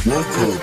Welcome.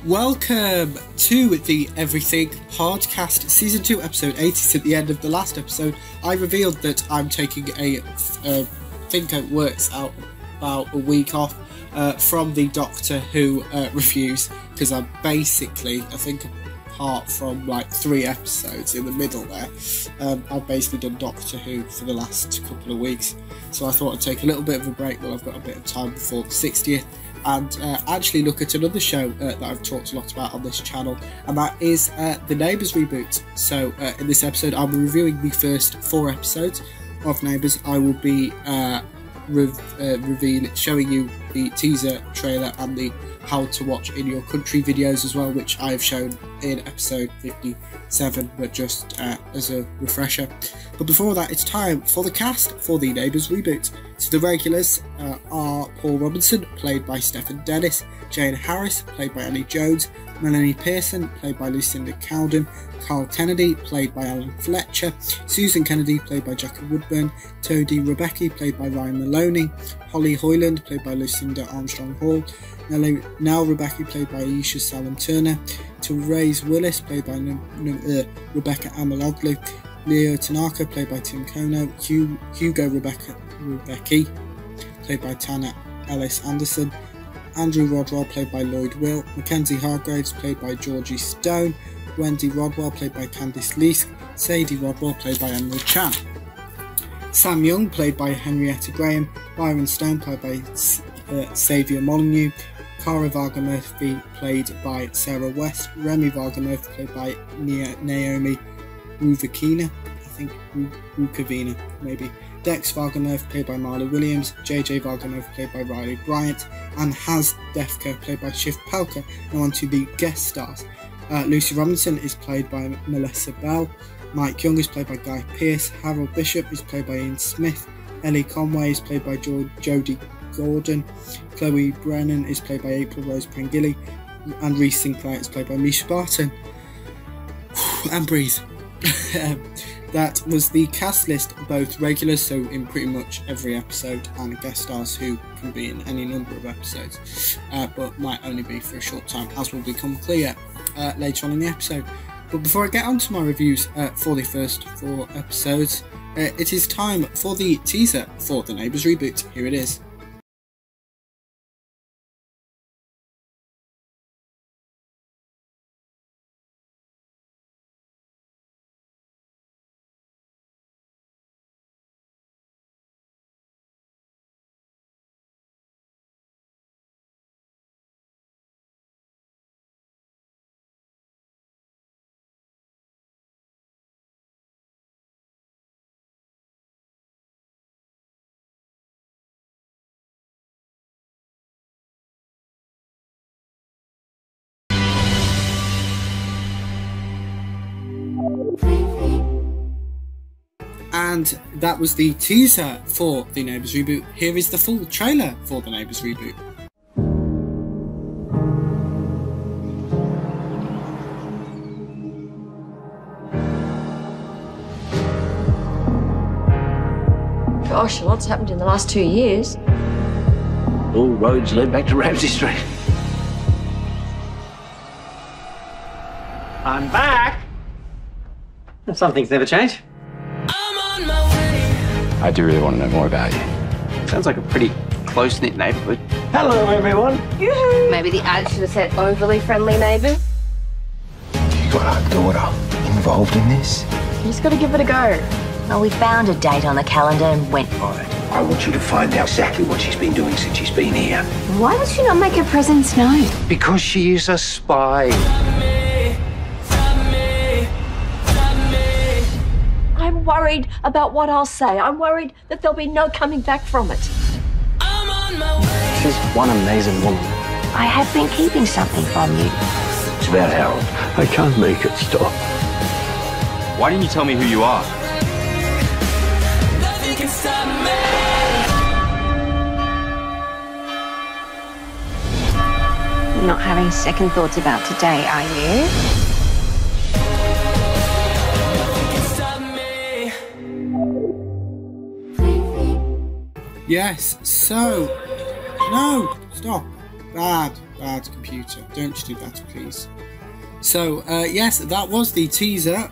Welcome to the Everything Podcast, Season 2, Episode 80. At the end of the last episode, I revealed that I'm taking I think it works out about a week off from the Doctor Who reviews, because I'm basically, I think apart from like 3 episodes in the middle there, I've basically done Doctor Who for the last couple of weeks. So I thought I'd take a little bit of a break while I've got a bit of time before the 60th. And actually look at another show that I've talked a lot about on this channel, and that is the Neighbours reboot. So in this episode I'll be reviewing the first 4 episodes of Neighbours. I will be showing you the teaser trailer and the how to watch in your country videos as well, which I have shown in episode 57, but just as a refresher. But before that, it's time for the cast for the Neighbours reboot. So the regulars are Paul Robinson, played by Stephen Dennis, Jane Harris, played by Annie Jones, Melanie Pearson, played by Lucinda Cowden, Carl Kennedy, played by Alan Fletcher, Susan Kennedy, played by Jackie Woodburn, Toadie Rebecca, played by Ryan Maloney, Holly Hoyland, played by Lucinda Armstrong Hall, Nell Rebecca, played by Aisha Salem Turner, Therese Willis, played by Rebecca Amaloglu, Leo Tanaka, played by Tim Kono, Hugo Rebecca, played by Tana Ellis Anderson, Andrew Rodwell, played by Lloyd Will, Mackenzie Hargraves, played by Georgie Stone, Wendy Rodwell, played by Candice Leask, Sadie Rodwell, played by Emerald Chan, Sam Young, played by Henrietta Graham, Byron Stone, played by Saviour Molyneux, Cara Varga Murphy, played by Sarah West, Remy Varga Murphy, played by Naomi Ruvakina, Rukavina, maybe. Dex Varga Murphy, played by Marley Williams, JJ Varga Murphy, played by Riley Bryant, and Haz Defka, played by Shiv Palka. Now on to the guest stars. Lucy Robinson is played by Melissa Bell, Mike Young is played by Guy Pearce, Harold Bishop is played by Ian Smith, Ellie Conway is played by Jodie Gordon, Chloe Brennan is played by April Rose Pangilly, and Reece Sinclair is played by Misha Barton. And breathe. That was the cast list, both regulars, so in pretty much every episode, and guest stars who can be in any number of episodes, but might only be for a short time, as will become clear later on in the episode. But before I get on to my reviews for the first 4 episodes, it is time for the teaser for the Neighbours reboot. Here it is. And that was the teaser for the Neighbours reboot. Here is the full trailer for the Neighbours reboot. Gosh, a lot's happened in the last 2 years. All roads lead back to Ramsey Street. I'm back! Some things never change. I do really want to know more about you. Sounds like a pretty close-knit neighbourhood. Hello, everyone. Maybe the ad should have said overly friendly neighbours. got our daughter involved in this? You just gotta give it a go. Well, we found a date on the calendar and went for it. I want you to find out exactly what she's been doing since she's been here. Why does she not make her presence known? Because she is a spy. I'm worried about what I'll say. I'm worried that there'll be no coming back from it. She's one amazing woman. I have been keeping something from you. It's about Harold. I can't make it stop. Why didn't you tell me who you are? You're not having second thoughts about today, are you? Yes, so... No! Stop! Bad computer. Don't do that, please. So, yes, that was the teaser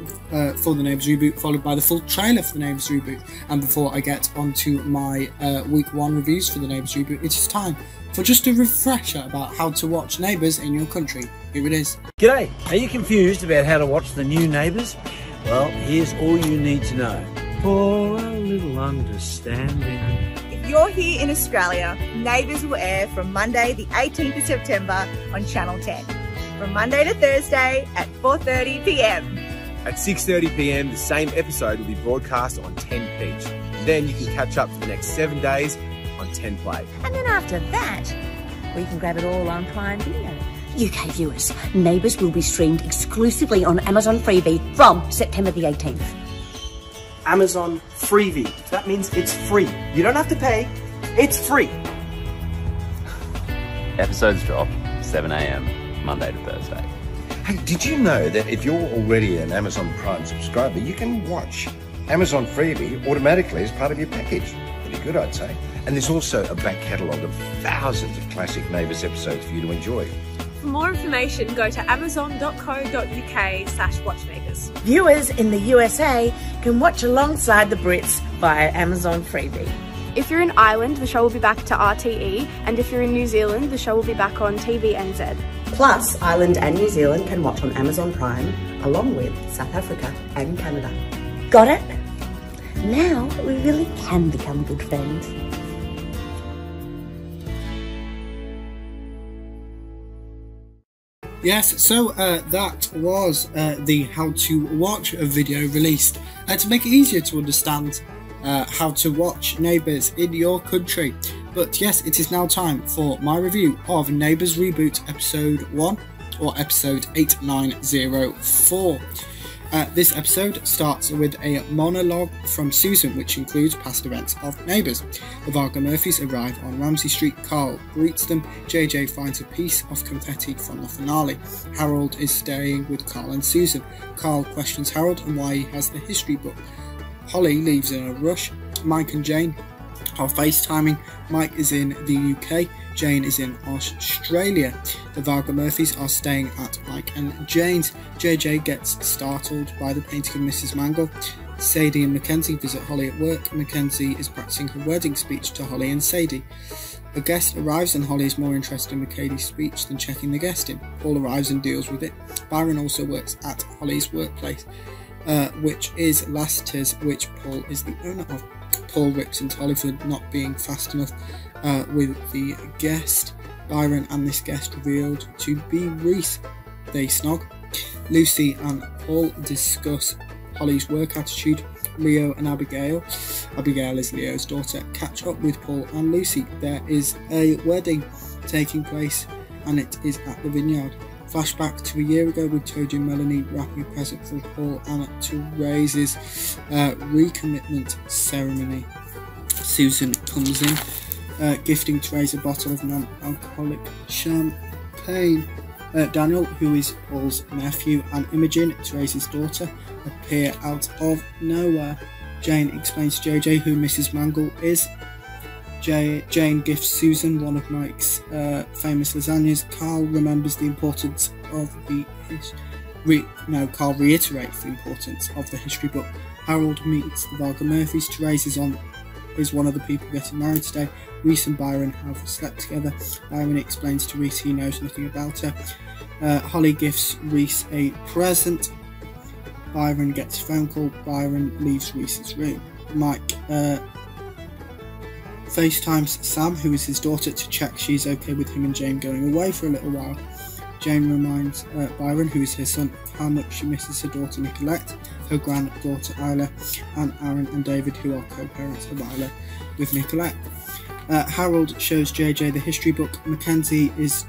for the Neighbours reboot, followed by the full trailer for the Neighbours reboot. And before I get onto my week 1 reviews for the Neighbours reboot, it is time for just a refresher about how to watch Neighbours in your country. Here it is. G'day! Are you confused about how to watch the new Neighbours? Well, here's all you need to know. For a little understanding. If you're here in Australia, Neighbours will air from Monday the 18th of September on Channel 10. From Monday to Thursday at 4:30 p.m. At 6:30 p.m, the same episode will be broadcast on 10 Peach. Then you can catch up for the next 7 days on 10 Play. And then after that, we can grab it all on Prime Video. UK viewers, Neighbours will be streamed exclusively on Amazon Freevee from September the 18th. Amazon Freevee. That means it's free. You don't have to pay. It's free. Episodes drop 7 a.m. Monday to Thursday. Hey, did you know that if you're already an Amazon Prime subscriber, you can watch Amazon Freevee automatically as part of your package? Pretty good, I'd say. And there's also a back catalogue of thousands of classic Neighbours episodes for you to enjoy. For more information, go to amazon.co.uk/watchneighbours. Viewers in the USA can watch alongside the Brits via Amazon Freevee. If you're in Ireland, the show will be back to RTE, and if you're in New Zealand, the show will be back on TVNZ. Plus, Ireland and New Zealand can watch on Amazon Prime, along with South Africa and Canada. Got it? Now we really can become good friends. Yes, so that was the how to watch a video released to make it easier to understand how to watch Neighbours in your country. But yes, it is now time for my review of Neighbours Reboot Episode 1, or Episode 8904. This episode starts with a monologue from Susan, which includes past events of Neighbours. The Varga Murphys arrive on Ramsey Street. Carl greets them. JJ finds a piece of confetti from the finale. Harold is staying with Carl and Susan. Carl questions Harold and why he has the history book. Holly leaves in a rush. Mike and Jane are FaceTiming. Mike is in the UK. Jane is in Australia. The Varga Murphys are staying at Mike and Jane's. JJ gets startled by the painting of Mrs. Mangle. Sadie and Mackenzie visit Holly at work. Mackenzie is practicing her wedding speech to Holly and Sadie. A guest arrives and Holly is more interested in Mackay's speech than checking the guest in. Paul arrives and deals with it. Byron also works at Holly's workplace, which is Lassiter's, which Paul is the owner of. Paul rips into Holly for not being fast enough with the guest. Byron and this guest revealed to be Reese. They snog. Lucy and Paul discuss Holly's work attitude. Leo and Abigail is Leo's daughter, catch up with Paul and Lucy. There is a wedding taking place and it is at the vineyard. Flashback to a year ago with Toadie and Melanie wrapping a present for Paul and Therese's recommitment ceremony. Susan comes in, gifting Therese a bottle of non-alcoholic champagne. Daniel, who is Paul's nephew, and Imogen, Therese's daughter, appear out of nowhere. Jane explains to JJ who Mrs. Mangle is. Jane gifts Susan one of Mike's famous lasagnas. Carl remembers the importance of the Carl reiterates the importance of the history book. Harold meets the Varga Murphys. Therese is one of the people getting married today. Reese and Byron have slept together. Byron explains to Reese he knows nothing about her. Holly gifts Reese a present. Byron gets a phone call. Byron leaves Reese's room. Mike FaceTimes Sam, who is his daughter, to check she's okay with him and Jane going away for a little while. Jane reminds Byron, who is her son, how much she misses her daughter Nicolette, her granddaughter Isla, and Aaron and David, who are co-parents of Isla with Nicolette. Harold shows JJ the history book. Mackenzie is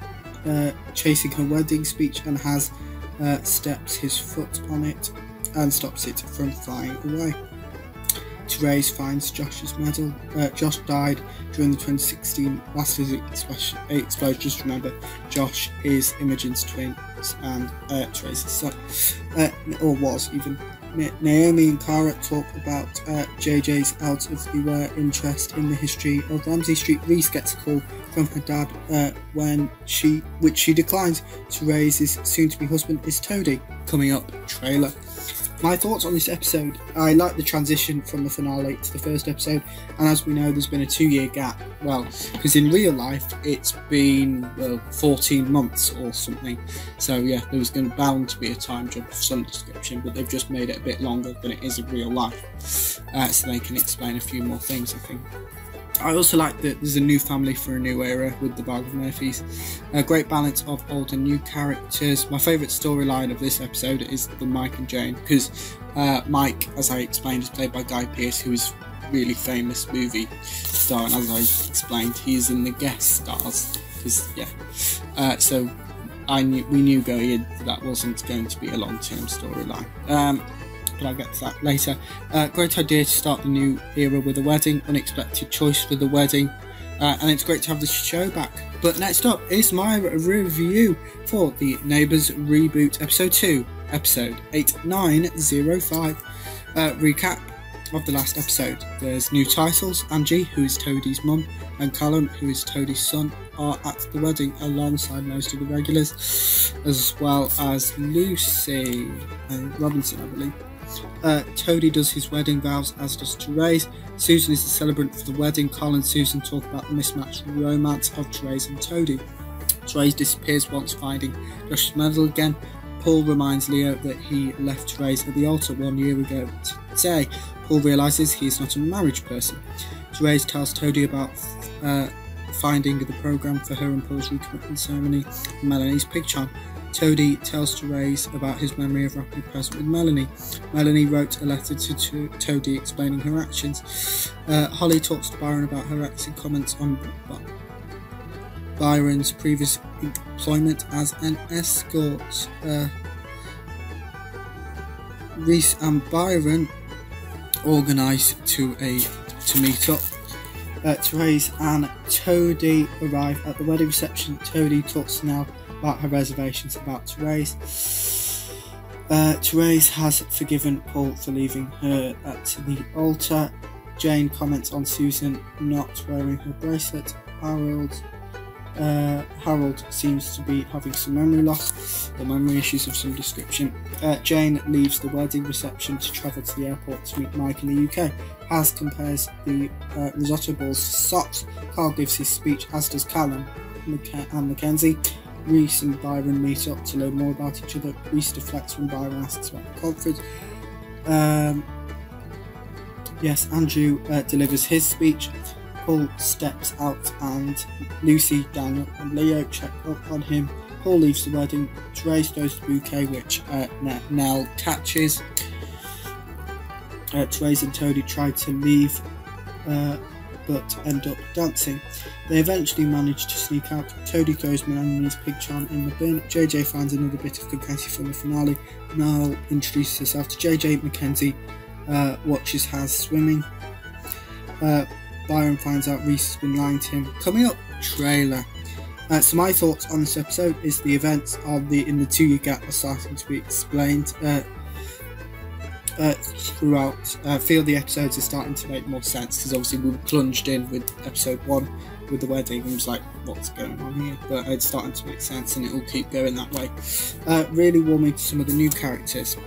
chasing her wedding speech and has steps his foot on it and stops it from flying away. Therese finds Josh's medal. Josh died during the 2016 blast physics explosion. Just remember, Josh is Imogen's twin and Therese's son, or was even. Naomi and Cara talk about JJ's out of the way interest in the history of Ramsey Street. Reese gets a call from her dad which she declines. Therese's soon-to-be husband is Toadie. Coming up, trailer. My thoughts on this episode: I like the transition from the finale to the first episode, and as we know, there's been a 2-year gap. Well, because in real life it's been 14 months or something. So yeah, there was bound to be a time jump of some description, but they've just made it a bit longer than it is in real life, so they can explain a few more things, I think. I also like that there's a new family for a new era with the Bag of Murphys. A great balance of old and new characters. My favourite storyline of this episode is the Mike and Jane, because Mike, as I explained, is played by Guy Pearce, who is a really famous movie star, and as I explained, he's in the guest stars. So we knew going in that wasn't going to be a long-term storyline. But I'll get to that later. Great idea to start the new era with a wedding, unexpected choice for the wedding, and it's great to have the show back. But next up is my review for the Neighbours Reboot Episode 2, Episode 8905. Recap of the last episode. There's new titles. Angie, who is Toadie's mum, and Callum, who is Toadie's son, are at the wedding alongside most of the regulars, as well as Lucy Robinson, I believe. Toadie does his wedding vows, as does Therese. Susan is the celebrant for the wedding. Carl and Susan talk about the mismatched romance of Therese and Toadie. Therese disappears once finding Josh's medal again. Paul reminds Leo that he left Therese at the altar 1 year ago today. Paul realises he is not a marriage person. Therese tells Toadie about finding the programme for her and Paul's recommitment ceremony and Melanie's pig charm. Toadie tells Therese about his memory of rapidly present with Melanie. Melanie wrote a letter to Toadie explaining her actions. Holly talks to Byron about her ex and comments on Byron's previous employment as an escort. Reese and Byron organise to meet up. Therese and Toadie arrive at the wedding reception. Toadie talks now about her reservations about Therese. Therese has forgiven Paul for leaving her at the altar. Jane comments on Susan not wearing her bracelet. Harold seems to be having some memory loss or memory issues of some description. Jane leaves the wedding reception to travel to the airport to meet Mike in the UK. Haz compares the risotto balls to socks. Carl gives his speech, as does Callum and Mackenzie. Reese and Byron meet up to learn more about each other. Reese deflects when Byron asks about the conference. Andrew delivers his speech. Paul steps out and Lucy, Daniel and Leo check up on him. Paul leaves the wedding. Therese throws the bouquet, which Nell catches. Therese and Toadie try to leave but end up dancing. They eventually manage to sneak out. Toadie throws Melanie's pig charm in the bin. JJ finds another bit of confetti from the finale. Nell introduces herself to JJ. Mackenzie watches Haz swimming. Byron finds out Reese has been lying to him. Coming up, trailer. So my thoughts on this episode is the events in the 2-year gap are starting to be explained throughout. I feel the episodes are starting to make more sense, because obviously we were plunged in with episode 1 with the wedding and it was like, what's going on here? But it's starting to make sense and it will keep going that way. Really warming to some of the new characters.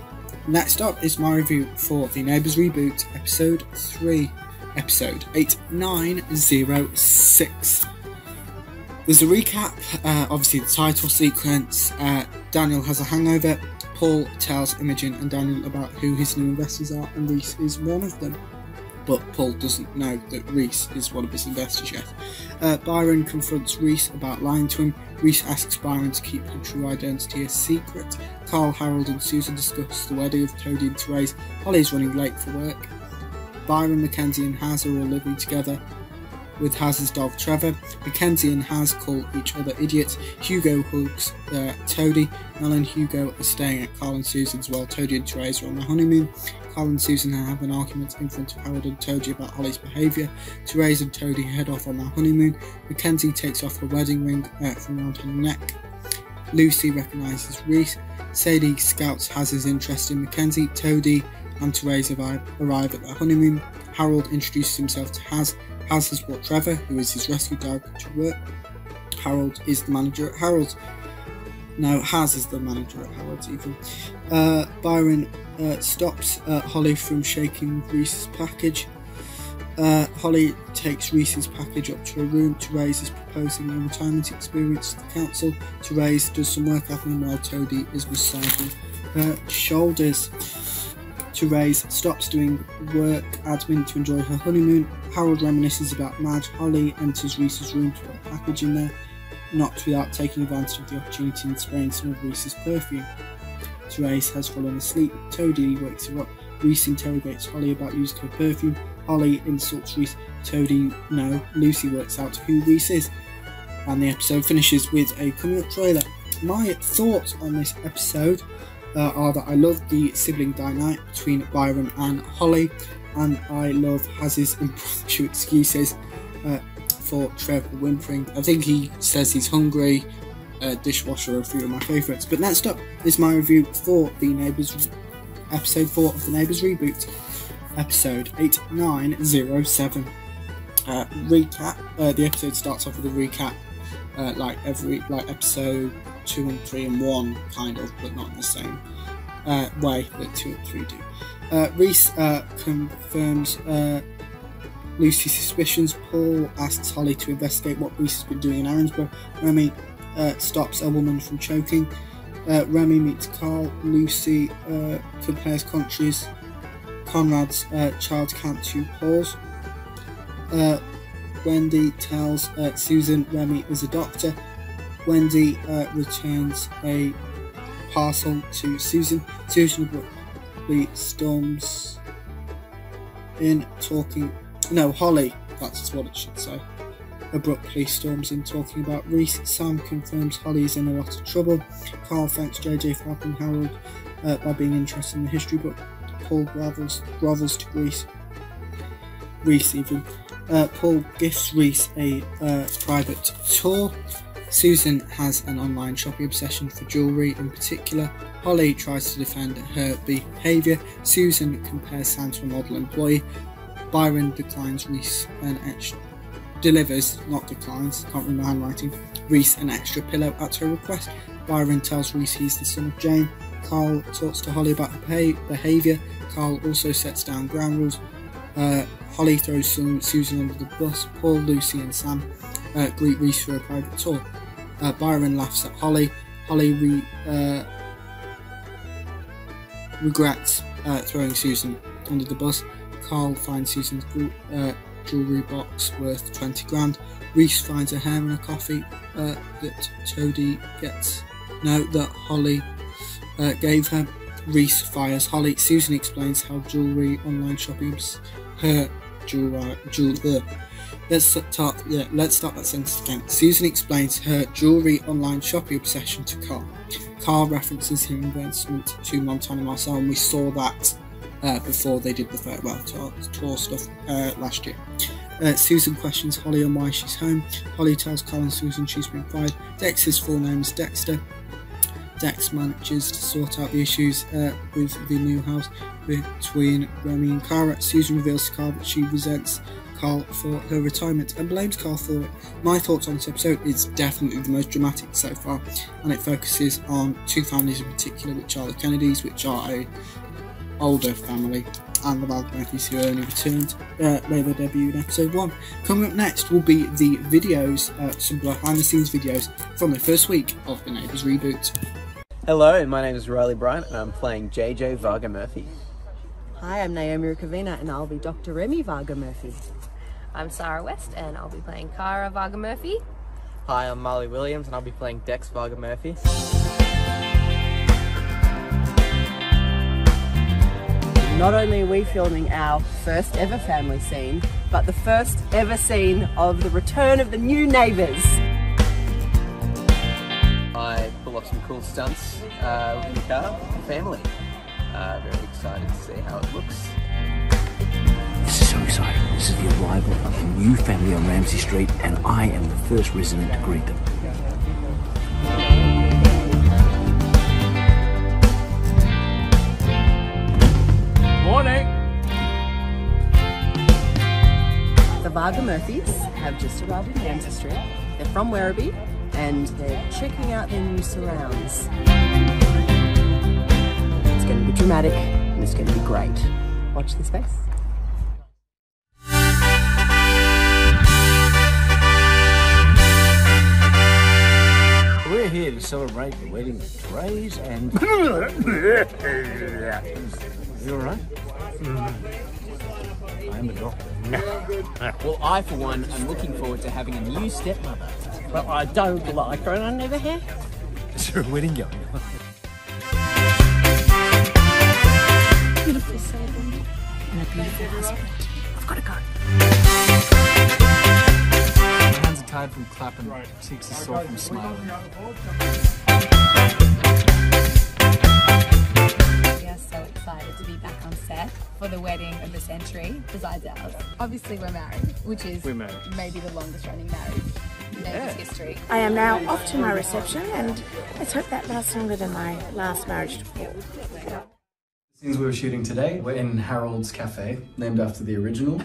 Next up is my review for the Neighbours Reboot episode 3, episode 8906. There's a recap, obviously the title sequence. Daniel has a hangover. Paul tells Imogen and Daniel about who his new investors are, and Reese is one of them. But Paul doesn't know that Reese is one of his investors yet. Byron confronts Reese about lying to him. Reese asks Byron to keep her true identity a secret. Carl, Harold and Susan discuss the wedding of Toadie and Therese. Holly is running late for work. Byron, Mackenzie and Haz are all living together with Haz's dog Trevor. Mackenzie and Haz call each other idiots. Hugo hugs Toadie. Mel and Hugo are staying at Carl and Susan's while Toadie and Therese are on their honeymoon. Carl and Susan have an argument in front of Harold and Toadie about Holly's behaviour. Therese and Toadie head off on their honeymoon. Mackenzie takes off her wedding ring from around her neck. Lucy recognises Reese. Sadie scouts Haz's interest in Mackenzie. Toadie and Therese arrive at their honeymoon. Harold introduces himself to Haz. Haz has brought Trevor, who is his rescue dog, to work. Harold is the manager at Harold's. No, Haz is the manager at Harold's even. Byron stops Holly from shaking Reese's package. Holly takes Reese's package up to her room. Therese is proposing a retirement experience to the council. Therese does some work admin while Toadie is massaging her shoulders. Therese stops doing work admin to enjoy her honeymoon. Harold reminisces about Madge. Holly enters Reese's room to put a package in there, not without taking advantage of the opportunity and spraying some of Reese's perfume. Therese has fallen asleep. Toadie wakes her up. Reese interrogates Holly about using her perfume. Holly insults Reese. Toadie, no. Lucy works out who Reese is. And the episode finishes with a coming up trailer. My thoughts on this episode are that I love the sibling dynamic between Byron and Holly, and I love Haz's impromptu excuses for Trevor whimpering. I think he says he's hungry. Dishwasher are a few of my favourites. But next up is my review for The Neighbours, episode 4 of The Neighbours reboot, episode 8907. Recap. The episode starts off with a recap, like episode 2 and 3 and 1, kind of, but not in the same way that 2 and 3 do. Reese confirms Lucy's suspicions. Paul asks Holly to investigate what Reese has been doing in Arensborough. Remy stops a woman from choking. Remy meets Carl. Lucy compares countries. Conrad's child camp to Paul's. Wendy tells Susan Remy is a doctor. Wendy returns a parcel to Susan. Susan abruptly storms in talking... No, Holly, that's what it should say. Abruptly storms in talking about Reese. Sam confirms Holly is in a lot of trouble. Carl thanks JJ for helping Harold by being interested in the history book. Paul grovels to Reese even. Paul gifts Reese a private tour. Susan has an online shopping obsession for jewellery in particular. Holly tries to defend her behaviour. Susan compares Sam to a model employee. Byron declines Reese delivers, not declines, can't read my handwriting, Reese an extra pillow at her request. Byron tells Reese he's the son of Jane. Carl talks to Holly about her behaviour. Carl also sets down ground rules. Holly throws Susan under the bus. Paul, Lucy and Sam greet Reese for a private tour. Byron laughs at Holly. Holly regrets throwing Susan under the bus. Carl finds Susan's jewellery box worth 20 grand. Reese finds a hair and a coffee that Toadie gets. No, that Holly gave her. Reese fires Holly. Susan explains how jewellery online shopping Let's start that sentence again. Susan explains her jewellery online shopping obsession to Carl. Carl references his investment to Montana Marcel, and we saw that before they did the farewell tour stuff last year. Susan questions Holly on why she's home. Holly tells Carl and Susan she's been fired. Dex's full name is Dexter. Dex manages to sort out the issues with the new house between Remy and Cara. Susan reveals to Carl that she resents Carl for her retirement and blames Carl for it. My thoughts on this episode is definitely the most dramatic so far, and it focuses on two families in particular, which are the Kennedys, which are a older family, and the Varga Murphys, who only returned, made their debut in episode 1. Coming up next will be the videos, some behind the scenes videos from the first week of the Neighbours reboot. Hello, my name is Riley Bryant and I'm playing JJ Varga Murphy. Hi, I'm Naomi Rukavina and I'll be Dr. Remy Varga Murphy. I'm Sarah West and I'll be playing Cara Varga Murphy. Hi, I'm Marley Williams and I'll be playing Dex Varga Murphy. Not only are we filming our first ever family scene, but the first ever scene of the return of the new Neighbours. I pull off some cool stunts in the car with the family. Very excited to see how it looks. This is so exciting. This is the arrival of a new family on Ramsay Street, and I am the first resident to greet them. Morning! The Varga Murphys have just arrived in Ramsay Street. They're from Werribee and they're checking out their new surrounds. It's going to be dramatic and it's going to be great. Watch this space. We're here to celebrate the wedding of Therese and... You alright? I'm a doctor. Well, I, for one, am looking forward to having a new stepmother. But I don't like her and I never have. Is there a wedding going on? Beautiful celebrant and a beautiful husband. I've got to go. My hands are tired from clapping, cheeks are sore from smiling. We are so excited to be back on set for the wedding of the century, besides ours. Obviously we're married, which is maybe the longest running marriage in Neighbours history. I am now off to my reception and let's hope that lasts longer than my last marriage to Paul. The scenes we were shooting today were in Harold's Cafe, named after the original,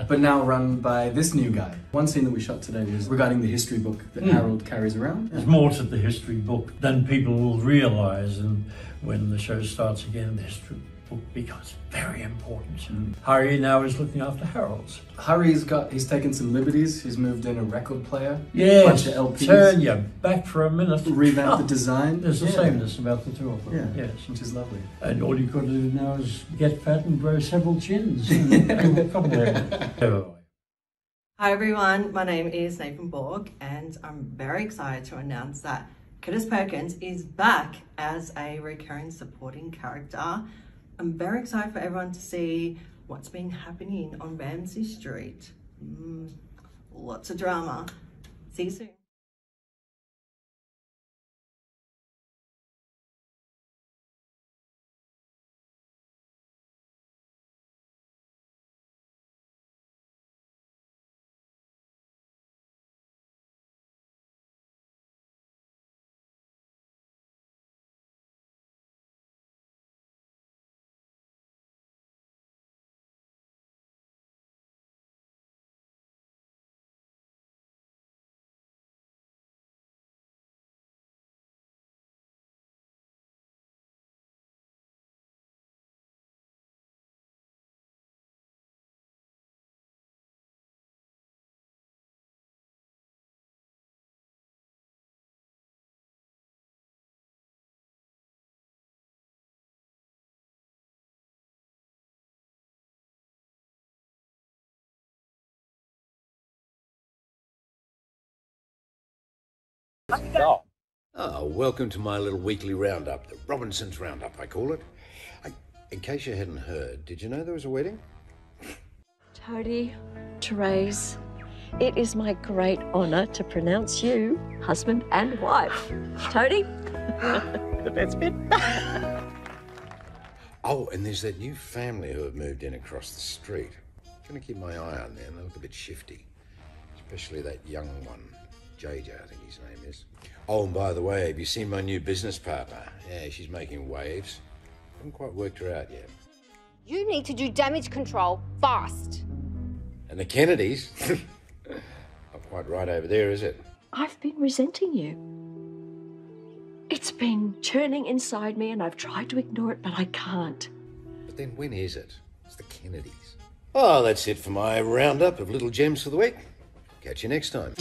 but now run by this new guy. One scene that we shot today was regarding the history book that Harold carries around. There's more to the history book than people will realise, and when the show starts again, the history book becomes very important. Harry now is looking after Harold's. Harry's taken some liberties. He's moved in a record player, Yes, bunch of LPs. turn your back for a minute. Revamped the design. There's a sameness about the two of them, Yeah, yes. which is lovely. And all you've got to do now is get fat and grow several chins. And come there. Hi everyone, my name is Nathan Borg and I'm very excited to announce that Curtis Perkins is back as a recurring supporting character. I'm very excited for everyone to see what's been happening on Ramsay Street. Lots of drama. See you soon. Oh, welcome to my little weekly roundup, the Robinson's Roundup, I call it. In case you hadn't heard, did you know there was a wedding? Toadie, Therese, it is my great honour to pronounce you husband and wife. Toadie? The best bit. Oh, and there's that new family who have moved in across the street. Gonna keep my eye on them. They look a bit shifty, especially that young one. JJ, I think his name is. Oh, and by the way, have you seen my new business partner? Yeah, she's making waves. Haven't quite worked her out yet. You need to do damage control fast. And the Kennedys? Not quite right over there, is it? I've been resenting you. It's been churning inside me and I've tried to ignore it, but I can't. But then when is it? It's the Kennedys. Oh, that's it for my roundup of little gems for the week. Catch you next time.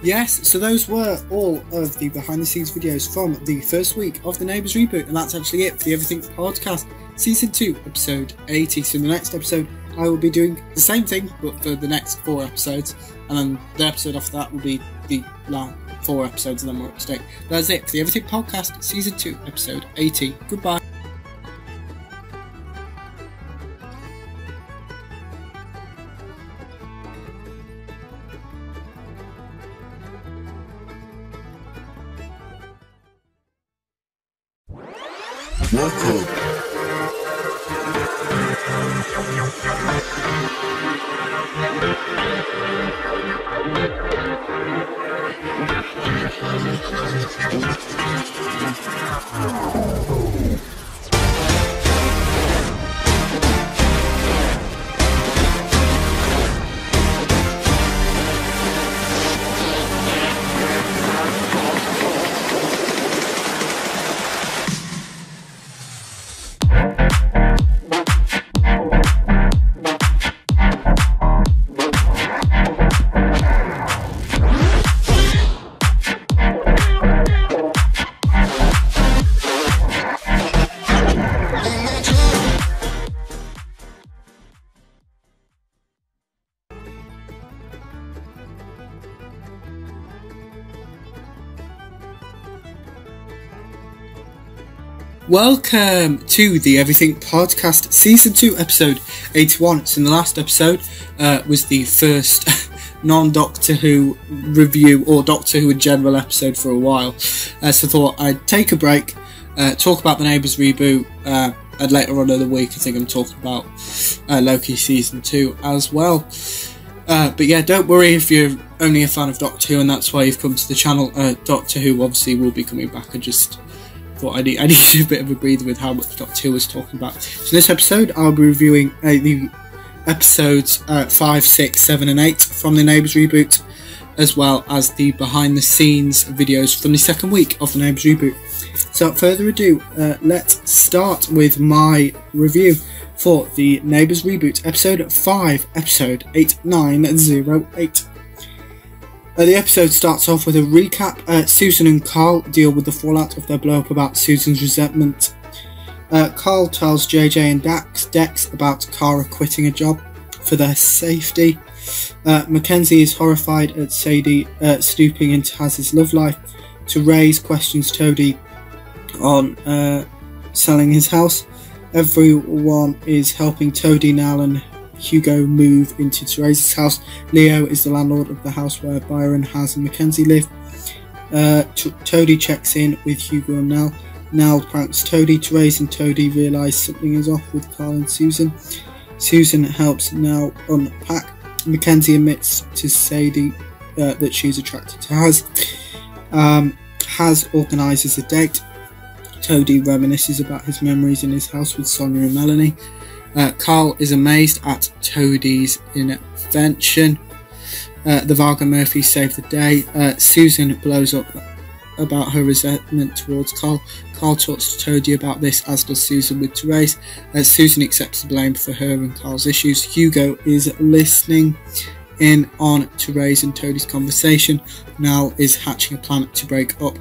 Yes, so those were all of the behind the scenes videos from the first week of the Neighbours reboot, and that's actually it for the Everything Podcast Season 2, Episode 80. So in the next episode, I will be doing the same thing, but for the next 4 episodes, and then the episode after that will be the last 4 episodes, and then we're up to date. That's it for the Everything Podcast Season 2, Episode 80. Goodbye. Welcome to the Everything Podcast Season 2 Episode 81. So in the last episode was the first non-Doctor Who review, or Doctor Who in general episode for a while. So I thought I'd take a break, talk about the Neighbours reboot, and later on in the week I think I'm talking about Loki Season 2 as well. But yeah, don't worry if you're only a fan of Doctor Who and that's why you've come to the channel. Doctor Who obviously will be coming back. I just thought I needed a bit of a breather with how much Doctor Who was talking about. So in this episode I'll be reviewing the episodes 5, 6, 7 and 8 from the Neighbours reboot, as well as the behind the scenes videos from the second week of the Neighbours reboot. So without further ado, let's start with my review for the Neighbours reboot, episode 5, episode 8908. The episode starts off with a recap. Susan and Carl deal with the fallout of their blow-up about Susan's resentment. Carl tells JJ and Dex about Kara quitting a job for their safety. Mackenzie is horrified at Sadie stooping into Haz's love life. To raise questions Toadie on selling his house. Everyone is helping Toadie, Nal and Hugo move into Therese's house. Leo is the landlord of the house where Byron, Haz and Mackenzie live. Toadie checks in with Hugo and Nal. Nal pranks Toadie. Therese and Toadie realise something is off with Carl and Susan. Susan helps Nal unpack. Mackenzie admits to Sadie that she's attracted to Haz. Haz organises a date. Toadie reminisces about his memories in his house with Sonia and Melanie. Carl is amazed at Toadie's invention. The Varga Murphys save the day. Susan blows up about her resentment towards Carl. Carl talks to Toadie about this, as does Susan with Therese. Susan accepts the blame for her and Carl's issues. Hugo is listening in on Therese and Toadie's conversation. Nal is hatching a plan to break up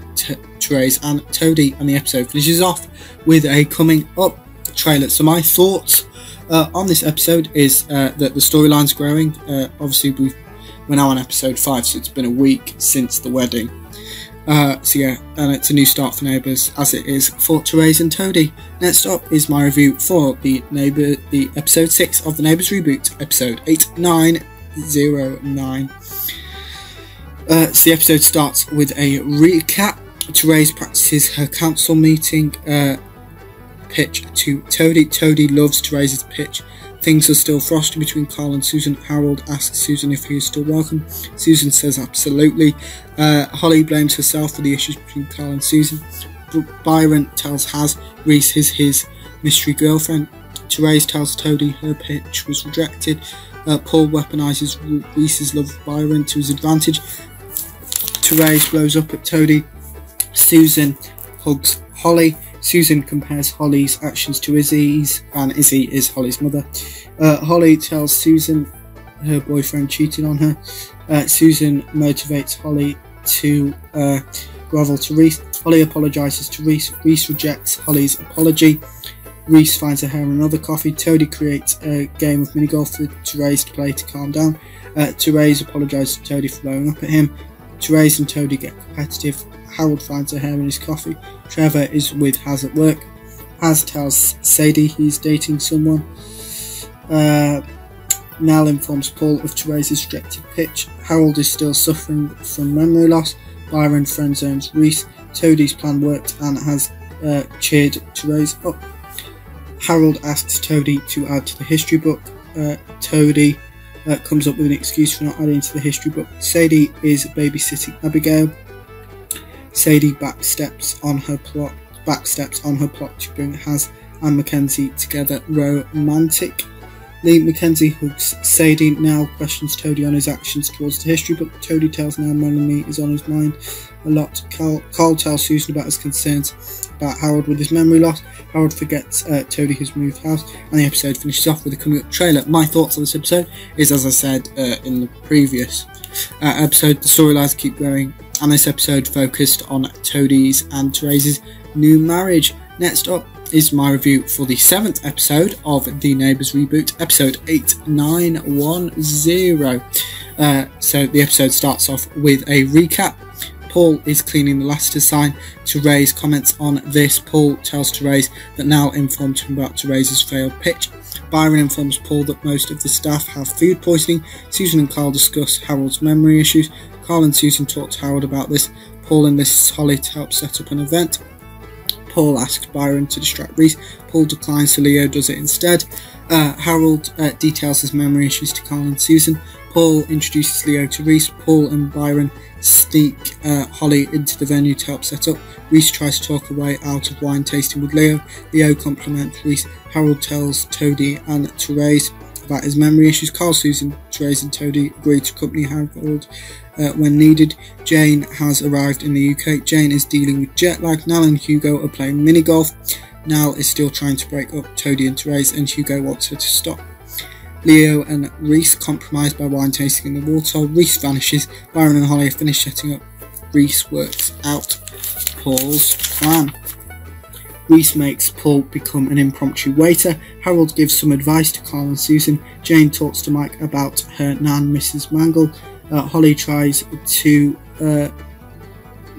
Therese and Toadie, and the episode finishes off with a coming up trailer. So my thoughts on this episode is that the storyline's growing. Obviously we're now on episode 5, so it's been a week since the wedding. So yeah, and it's a new start for Neighbours, as it is for Therese and Toadie. Next up is my review for the episode 6 of the Neighbours reboot, episode 8909. So the episode starts with a recap. Therese practices her council meeting pitch to Toadie. Toadie loves Therese's pitch. Things are still frosty between Carl and Susan. Harold asks Susan if he is still welcome. Susan says absolutely. Holly blames herself for the issues between Carl and Susan. Byron tells Haz Reese is his mystery girlfriend. Therese tells Toadie her pitch was rejected. Paul weaponises Reese's love of Byron to his advantage. Therese blows up at Toadie. Susan hugs Holly. Susan compares Holly's actions to Izzy's, and Izzy is Holly's mother. Holly tells Susan her boyfriend cheated on her. Susan motivates Holly to grovel to Reese. Holly apologises to Reese. Reese rejects Holly's apology. Reese finds her hair in another coffee. Toadie creates a game of mini golf for Therese to play to calm down. Therese apologises to Toadie for blowing up at him. Therese and Toadie get competitive. Harold finds her hair in his coffee. Trevor is with Haz at work. Haz tells Sadie he's dating someone. Nell informs Paul of Therese's rejected pitch. Harold is still suffering from memory loss. Byron friend-zones Reese. Toadie's plan worked and has cheered Therese up. Harold asks Toadie to add to the history book. Toadie comes up with an excuse for not adding to the history book. Sadie is babysitting Abigail. Sadie backsteps on her plot to bring Haz and Mackenzie together romantic. Mackenzie hugs Sadie. Now questions Toadie on his actions towards the history book. Toadie tells Now Melanie is on his mind a lot. Carl tells Susan about his concerns about Harold with his memory loss. Harold forgets Toadie has moved house, and the episode finishes off with a coming up trailer. My thoughts on this episode is, as I said in the previous episode, the storylines keep growing, and this episode focused on Toadie's and Therese's new marriage. Next up is my review for the 7th episode of The Neighbours reboot, episode 8910. So the episode starts off with a recap. Paul is cleaning the Lassiter sign. Therese comments on this. Paul tells Therese that Nell informed him about Therese's failed pitch. Byron informs Paul that most of the staff have food poisoning. Susan and Carl discuss Harold's memory issues. Carl and Susan talk to Harold about this. Paul enlists Holly to help set up an event. Paul asks Byron to distract Reese. Paul declines, so Leo does it instead. Harold details his memory issues to Carl and Susan. Paul introduces Leo to Reese. Paul and Byron sneak Holly into the venue to help set up. Reese tries to talk her way out of wine tasting with Leo. Leo compliments Reese. Harold tells Toadie and Therese about his memory issues. Carl, Susan, Therese and Toadie agree to accompany Harold when needed. Jane has arrived in the UK. Jane is dealing with jet lag. Nell and Hugo are playing mini golf. Nell is still trying to break up Toadie and Therese, and Hugo wants her to stop. Leo and Reese compromise by wine tasting in the water. Reese vanishes. Byron and Holly have finished setting up. Reese works out Paul's plan. Reese makes Paul become an impromptu waiter. Harold gives some advice to Carl and Susan. Jane talks to Mike about her nan, Mrs. Mangle. Holly tries to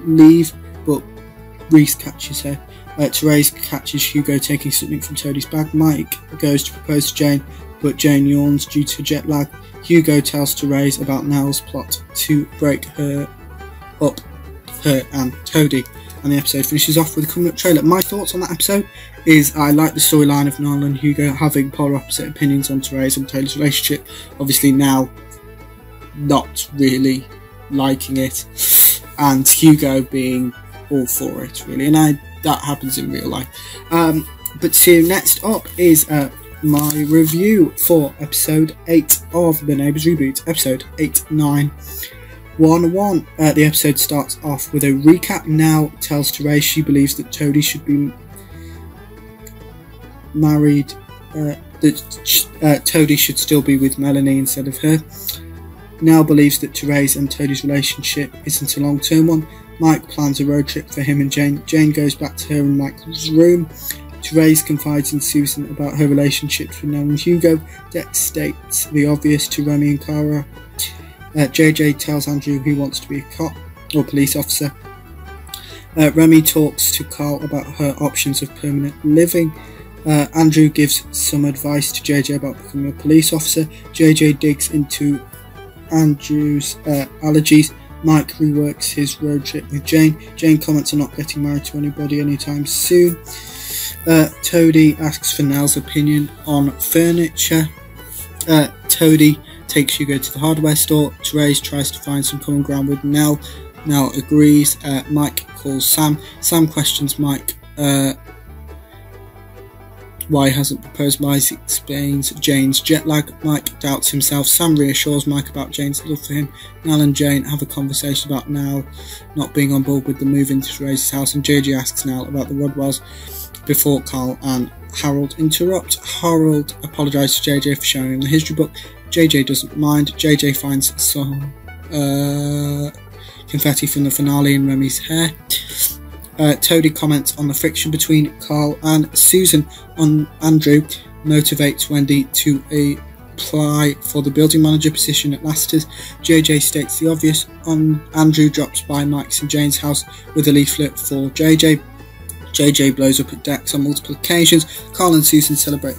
leave, but Reese catches her. Therese catches Hugo taking something from Toadie's bag. Mike goes to propose to Jane, but Jane yawns due to jet lag. Hugo tells Therese about Nell's plot to break her and Toadie. And the episode finishes off with a coming up trailer. My thoughts on that episode is I like the storyline of Nell and Hugo having polar opposite opinions on Therese and Toadie's relationship. Obviously now not really liking it, and Hugo being all for it really, and that happens in real life. But so next up is my review for episode 8 of The Neighbours reboot, episode 8911. The episode starts off with a recap. Nell tells Therese she believes that Toadie should be married, that Toadie should still be with Melanie instead of her. Nell believes that Therese and Toadie's relationship isn't a long-term one. Mike plans a road trip for him and Jane. Jane goes back to her and Michael's room. Therese confides in Susan about her relationships with Nell and Hugo. Dex states the obvious to Remy and Cara. JJ tells Andrew he wants to be a cop or police officer. Remy talks to Carl about her options of permanent living. Andrew gives some advice to JJ about becoming a police officer. JJ digs into Andrew's allergies. Mike reworks his road trip with Jane. Jane comments on not getting married to anybody anytime soon. Toadie asks for Nell's opinion on furniture. Toadie takes Hugo to the hardware store. Therese tries to find some common ground with Nell. Nell agrees. Mike calls Sam. Sam questions Mike Why hasn't proposed? Mike explains Jane's jet lag. Mike doubts himself. Sam reassures Mike about Jane's love for him. Nell and Jane have a conversation about Nell not being on board with the move into Theraise's house, and JJ asks Nell about the Rodwells before Carl and Harold interrupt. Harold apologises to JJ for showing him the history book. JJ doesn't mind. JJ finds some confetti from the finale in Remy's hair. Toadie comments on the friction between Carl and Susan. On Andrew motivates Wendy to apply for the building manager position at Lassiter's. JJ states the obvious. Andrew drops by Mike's and Jane's house with a leaflet for JJ. JJ blows up at Dex on multiple occasions. Carl and Susan celebrate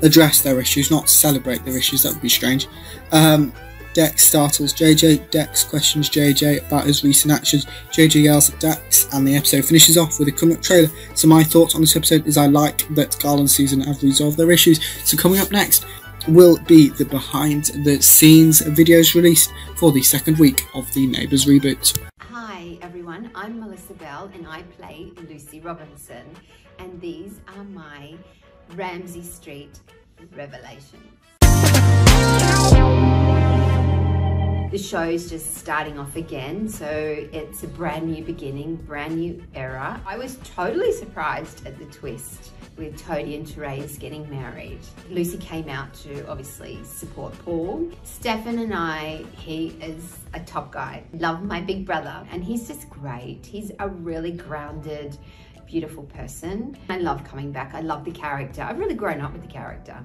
address their issues, not celebrate their issues. That would be strange. Dex startles JJ. Dex questions JJ about his recent actions. JJ yells at Dex, and the episode finishes off with a coming up trailer. So my thoughts on this episode is I like that Carl and Susan have resolved their issues. So coming up next will be the behind the scenes videos released for the second week of the Neighbours reboot. Hi everyone, I'm Melissa Bell and I play Lucy Robinson, and these are my Ramsay Street revelations. The show's just starting off again, so it's a brand new beginning, brand new era. I was totally surprised at the twist with Toadie and Therese getting married. Lucy came out to obviously support Paul. Stefan and I, he is a top guy. Love my big brother, and he's just great. He's a really grounded, beautiful person. I love coming back. I love the character. I've really grown up with the character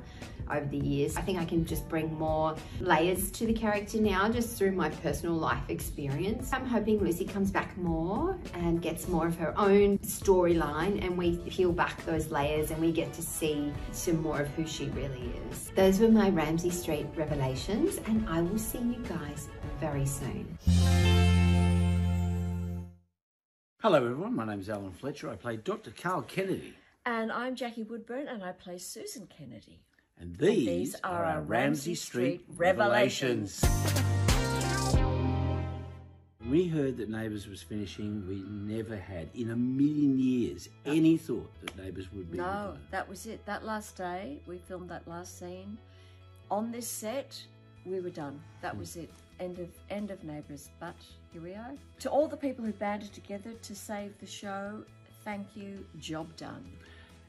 over the years. I think I can just bring more layers to the character now just through my personal life experience. I'm hoping Lucy comes back more and gets more of her own storyline, and we peel back those layers and we get to see some more of who she really is. Those were my Ramsay Street revelations, and I will see you guys very soon. Hello everyone, my name is Alan Fletcher. I play Dr. Carl Kennedy. And I'm Jackie Woodburn and I play Susan Kennedy. And these are our Ramsay Street revelations. When we heard that Neighbours was finishing, we never had, in a million years, any thought that Neighbours would be. No, that was it. That last day, we filmed that last scene. On this set, we were done. That was it. End of Neighbours. But here we are. To all the people who banded together to save the show, thank you. Job done.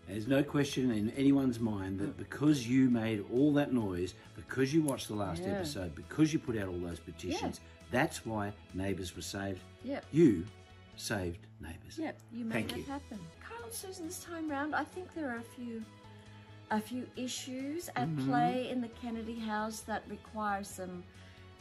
There's no question in anyone's mind that because you made all that noise, because you watched the last episode, because you put out all those petitions, that's why Neighbours was saved. Yep. You saved Neighbours. Yep, you made that happen. Carl and Susan, this time round, I think there are a few issues at play in the Kennedy house that require some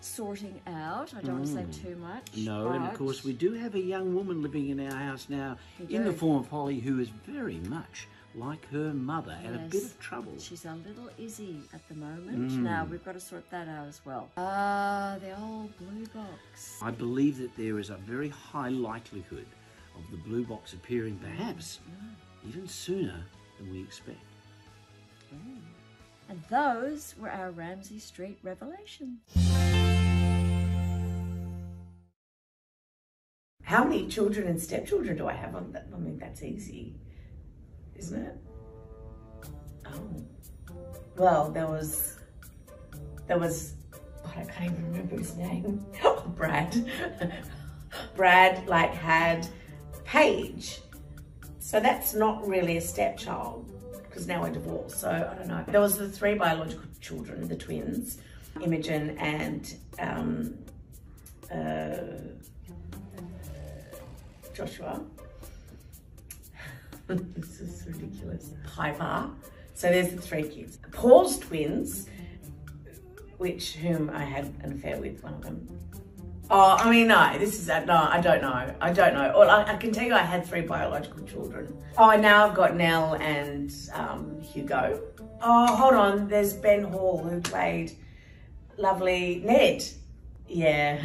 sorting out. I don't want to say too much. No, and of course we do have a young woman living in our house now in the form of Polly, who is very much like her mother, and a bit of trouble. She's a little Izzy at the moment. Now, we've got to sort that out as well. The old blue box. I believe that there is a very high likelihood of the blue box appearing perhaps even sooner than we expect. And those were our Ramsay Street revelations. How many children and stepchildren do I have? I mean, that's easy, isn't it? Oh, well, there was, I can't even remember his name. Brad. Brad had Paige. So that's not really a stepchild, because now we're divorced, so I don't know. There was the 3 biological children, the twins, Imogen and Joshua. This is ridiculous. Piper. So there's the 3 kids. Paul's twins, whom I had an affair with, one of them. Oh, I mean, no, this is that. No, I don't know. Well, I can tell you I had 3 biological children. Oh, and now I've got Nell and Hugo. Oh, hold on. There's Ben Hall, who played lovely Ned. Yeah.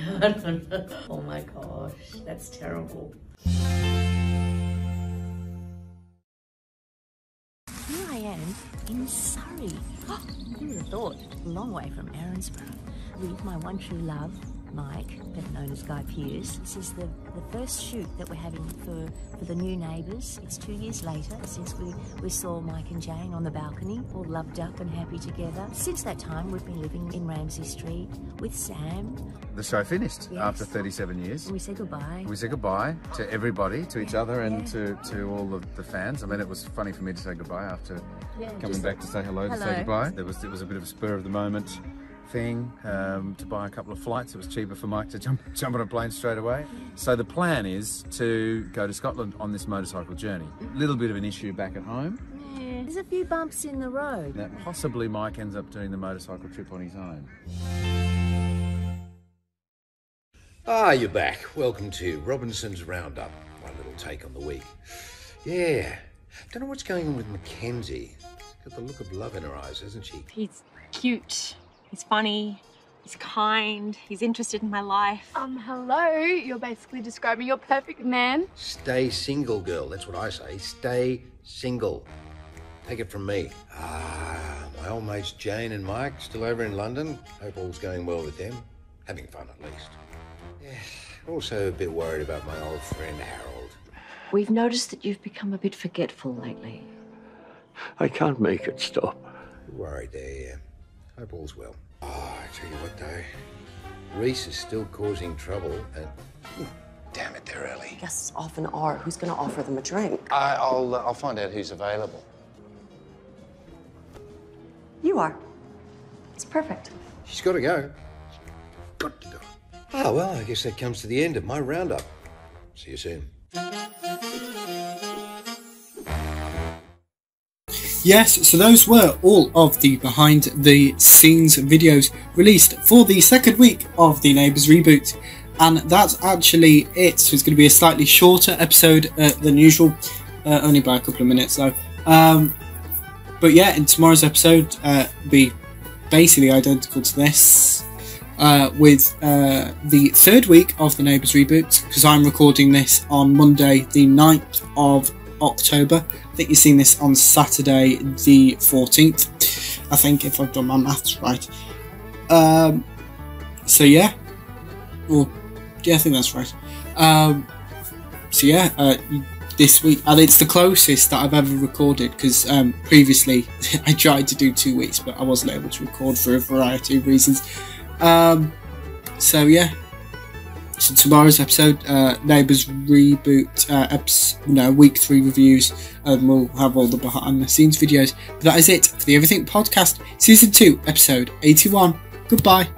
Oh my gosh, that's terrible. Here I am in Surrey. Who would have thought? A long way from Erinsborough. With my one true love, Mike, better known as Guy Pearce. This is the first shoot that we're having for the new Neighbours. It's 2 years later since we saw Mike and Jane on the balcony, all loved up and happy together. Since that time, we've been living in Ramsay Street with Sam. The show finished Yes. after 37 years. And we said goodbye. We said goodbye to everybody, to each other and to all of the fans. I mean, it was funny for me to say goodbye after coming back to say hello, to say goodbye. It was a bit of a spur of the moment thing to buy a couple of flights. It was cheaper for Mike to jump on a plane straight away. So the plan is to go to Scotland on this motorcycle journey. A little bit of an issue back at home. Yeah, there's a few bumps in the road. That possibly Mike ends up doing the motorcycle trip on his own. Ah, you're back. Welcome to Robinson's Roundup. My little take on the week. Yeah. Don't know what's going on with Mackenzie. Got the look of love in her eyes, hasn't she? He's cute. He's funny. He's kind. He's interested in my life. Hello. You're basically describing your perfect man. Stay single, girl. That's what I say. Stay single. Take it from me. My old mates Jane and Mike still over in London. Hope all's going well with them. Having fun at least. Yeah. Also a bit worried about my old friend Harold. We've noticed that you've become a bit forgetful lately. I can't make it stop. Worried there, yeah. Hope all's well. Oh, I tell you what though, Reese is still causing trouble and damn it, they're early. Guests often are. Who's going to offer them a drink? I'll find out who's available. You are. It's perfect. She's got to go. Got to go. Oh, well, I guess that comes to the end of my roundup. See you soon. Yes, so those were all of the behind the scenes videos released for the second week of the Neighbours reboot, and that's actually it. So it's going to be a slightly shorter episode than usual, only by a couple of minutes though. But yeah, in tomorrow's episode be basically identical to this, with the third week of the Neighbours reboot, because I'm recording this on Monday the 9th of October. I think you've seen this on Saturday the 14th, I think, if I've done my maths right. So yeah, well, yeah, I think that's right. So yeah, this week, and it's the closest that I've ever recorded, because previously I tried to do 2 weeks but I wasn't able to record for a variety of reasons. So yeah, so tomorrow's episode, Neighbours reboot, week 3 reviews, and we'll have all the behind the scenes videos. But that is it for the Everything Podcast, Season 2, Episode 81. Goodbye.